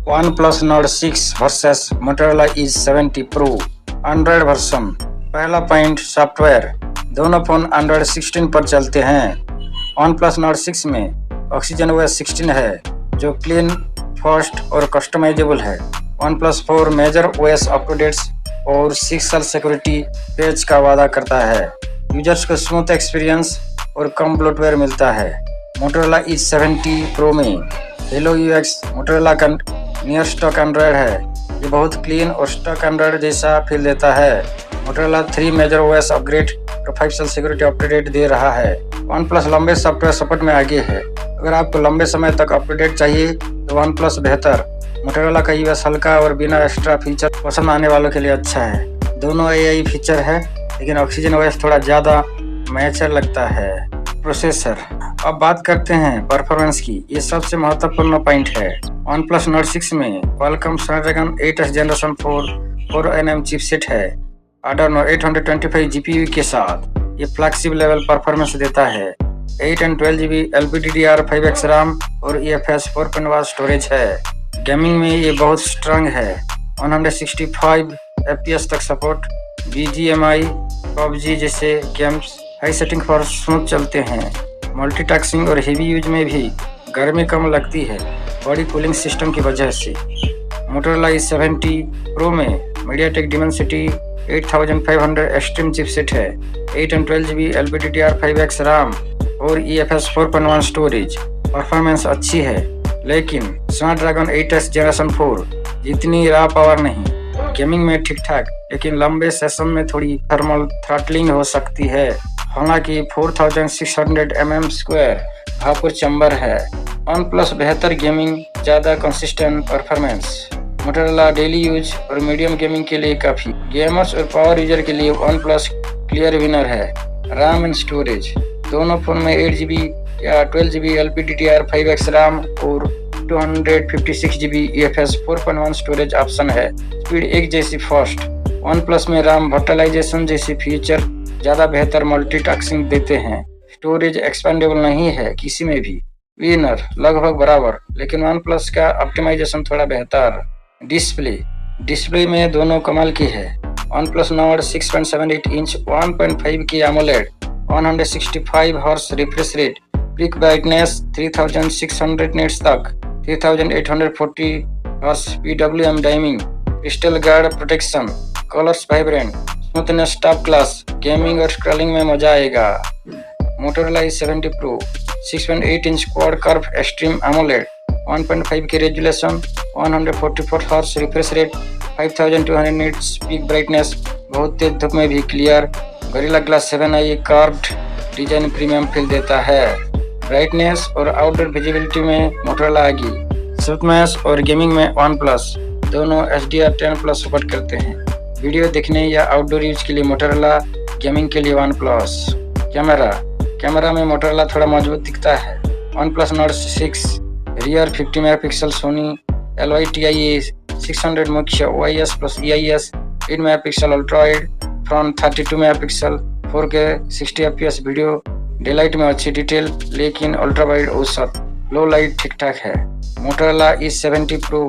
OnePlus Nord 6 versus Motorola E70 Pro Android version. पहला point, software. दोनों phone Android 16 पर चलते हैं। OnePlus Nord 6 में OxygenOS 16 है जो क्लीन, फास्ट और कस्टमाइजेबल है। OnePlus 4 मेजर OS अपडेट्स और 6 साल सिक्योरिटी पैच का वादा करता है। यूजर्स को स्मूथ एक्सपीरियंस और कम ब्लोटवेयर मिलता है। Motorola E70 Pro में हेलो UX Motorola का नियर स्टॉक एंड्रॉयड है। ये बहुत क्लीन और स्टॉक एंड्रॉयड जैसा फील देता है। Motorola 3 मेजर OS अपग्रेड और 5 साल सिक्योरिटी अपडेट दे रहा है। OnePlus लंबे सॉफ्टवेयर सपोर्ट में आगे है। अगर आपको लंबे समय तक अपडेट चाहिए तो OnePlus बेहतर। Motorola का US हल्का और बिना एक्स्ट्रा फीचर पसंद आने वालों के लिए अच्छा है। दोनों AI फीचर है लेकिन OxygenOS थोड़ा ज़्यादा मैचर लगता है। प्रोसेसर। अब बात करते हैं परफॉर्मेंस की। ये सबसे महत्वपूर्ण पॉइंट है। OnePlus Nord 6 में Qualcomm Snapdragon 8 Generation 4 4nm chipset है। Adreno 825 GPU के साथ ये फ्लैगशिप लेवल परफॉर्मेंस देता है। 8 और 12GB LPDDR5X RAM और UFS 4.1 स्टोरेज है। गेमिंग में ये बहुत स्ट्रांग है। 165 FPS तक सपोर्ट। BGMI, PUBG जैसे गेम्स हाई सेटिंग पर स्मूथ चलते हैं। मल्टीटास्किंग और हेवी यूज में भी गर्मी कम लगती है बॉडी कूलिंग सिस्टम की वजह से। Motorola E70 Pro में MediaTek Dimensity 8500 एक्सट्रीम चिपसेट है। 8 और 12GB LPDDR5X RAM और UFS 4.1 स्टोरेज। परफॉर्मेंस अच्छी है लेकिन Snapdragon 8 Generation 4 जितनी रॉ पावर नहीं। गेमिंग में ठीक ठाक लेकिन लंबे सेशन में थोड़ी थर्मल थ्रॉटलिंग हो सकती है। हालांकि 4600 mm² भापुर चैम्बर है। OnePlus बेहतर गेमिंग, ज़्यादा consistent performance. Motorola daily use और मीडियम गेमिंग के लिए काफ़ी। गेमर्स और पावर यूजर के लिए OnePlus क्लियर विनर है। RAM and storage. दोनों फोन में 8GB या 12GB LPDDR5X RAM और 256GB UFS 4.1 स्टोरेज ऑप्शन है। स्पीड एक जैसी फास्ट। OnePlus में RAM वर्चुअलाइजेशन जैसी फीचर ज़्यादा बेहतर मल्टीटास्किंग देते हैं। स्टोरेज एक्सपेंडेबल नहीं है किसी में भी। विनर लगभग बराबर लेकिन OnePlus का ऑप्टिमाइजेशन थोड़ा बेहतर। डिस्प्ले में दोनों कमाल की है। OnePlus Nord 6.78 इंच 1.5 की AMOLED, 165 hertz refresh rate, peak brightness 3600 nits तक, 3840 hertz PWM dimming, crystal guard protection, colours vibrant, smoothness top class. Gaming और स्क्रॉलिंग में मजा आएगा। Motorola E70 Pro 6.8 inch quad curve extreme AMOLED, 1.5 की resolution, 144 hertz refresh rate, 5200 nits peak brightness, बहुत तेज धूप में भी clear. Gorilla Glass 7i curved design premium feel देता है। ब्राइटनेस और आउटडोर विजिबिलिटी में Motorola आगे। स्मूथनेस और गेमिंग में OnePlus दोनों HDR10+ सपोर्ट करते हैं। वीडियो देखने या आउटडोर यूज के लिए Motorola, गेमिंग के लिए OnePlus। कैमरा में Motorola थोड़ा मजबूत दिखता है। OnePlus Nord 6 rear 50 megapixel, Sony LY-TIA 600 मुख्य OIS plus EIS, 8 megapixel ultra wide, front 32 megapixel, 4K 60 FPS video. Daylight में अच्छी डिटेल लेकिन अल्ट्रा वाइड औसत, लो लाइट ठीक ठाक है। Motorola E70 Pro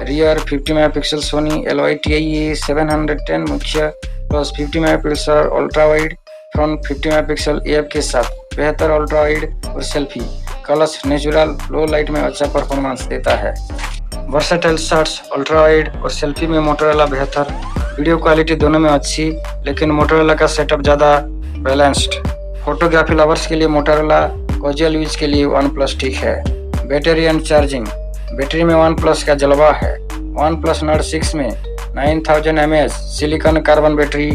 rear 50 megapixel, Sony LY-TIA 710 मुख्य plus 50 megapixel ultra wide, front 50 megapixel AF के साथ बेहतर अल्ट्रा वाइड और selfie. Colours natural, low light में अच्छा परफॉर्मेंस देता है। वर्सेटाइल शॉट्स, अल्ट्रा वाइड और सेल्फी में Motorola बेहतर। वीडियो क्वालिटी दोनों में अच्छी लेकिन Motorola का सेटअप ज़्यादा बैलेंस्ड। फोटोग्राफी लवर्स के लिए Motorola, कैजुअल यूज के लिए OnePlus ठीक है। Battery and charging. बैटरी में OnePlus का जलवा है। OnePlus Nord 6 में 9000 mAh silicon carbon battery,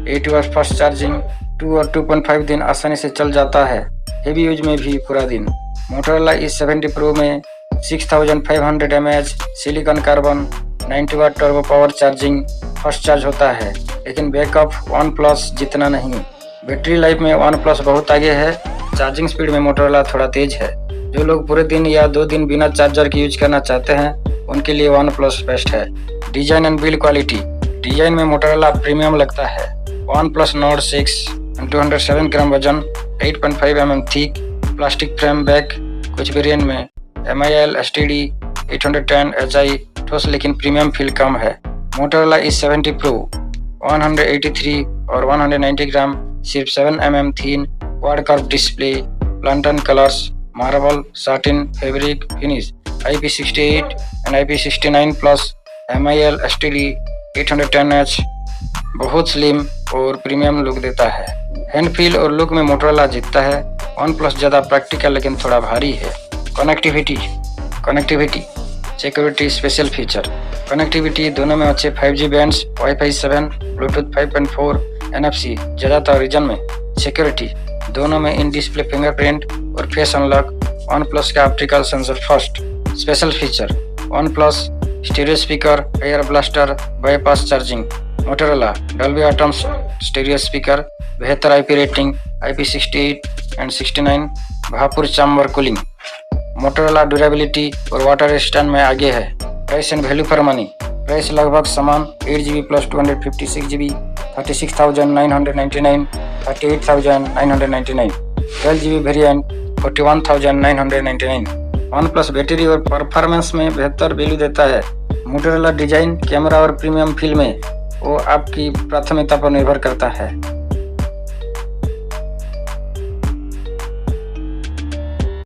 8 watt fast charging, 2 और 2.5 दिन आसानी से चल जाता है। हेवी यूज में भी पूरा दिन। Motorola E70 Pro में 6500 mAh silicon carbon, 90 watt turbo power charging, fast charge होता है लेकिन बैकअप OnePlus जितना नहीं। बैटरी लाइफ में OnePlus बहुत आगे है। चार्जिंग स्पीड में Motorola थोड़ा तेज है। जो लोग पूरे दिन या 2 दिन बिना चार्जर के यूज करना चाहते हैं उनके लिए OnePlus बेस्ट है। Design and build quality. Design में Motorola प्रीमियम लगता है। OnePlus Nord 6 207 ग्राम वजन, 8.5 mm thick, plastic frame back. कुछ वेरिएंट में MIL STD 810 HI ठोस लेकिन प्रीमियम फील कम है। मोटोरोला E70 Pro 183 और 190 ग्राम, सिर्फ 7 mm thin, quad curve display, plankton colours, marble, satin, fabric finish, IP68 and IP69 plus, MIL STD 810H, बहुत slim और premium look देता है। हैंड फील और लुक में मोटोरोला जीतता है। OnePlus ज़्यादा प्रैक्टिकल लेकिन थोड़ा भारी है। Connectivity, security, special feature. Connectivity दोनों में अच्छे 5G bands, Wi-Fi 7, Bluetooth 5.4, NFC ज़्यादातर रीजन में। सिक्योरिटी दोनों में इन डिस्प्ले फिंगरप्रिंट और फेस अनलॉक। OnePlus का optical sensor first. Special feature OnePlus stereo speaker, air blaster, bypass charging. Motorola Dolby Atmos stereo speaker, बेहतर IP rating, IP68 and 69, Bhapur chamber cooling. Motorola durability और water resistance में आगे है। Price and value for money, price लगभग समान, 8GB plus 256GB 36,999, 38,999, 12GB variant 41,999। OnePlus battery और performance में बेहतर वैल्यू देता है। मोटोरोला डिजाइन, कैमरा और प्रीमियम फील में वो आपकी प्राथमिकता पर निर्भर करता है।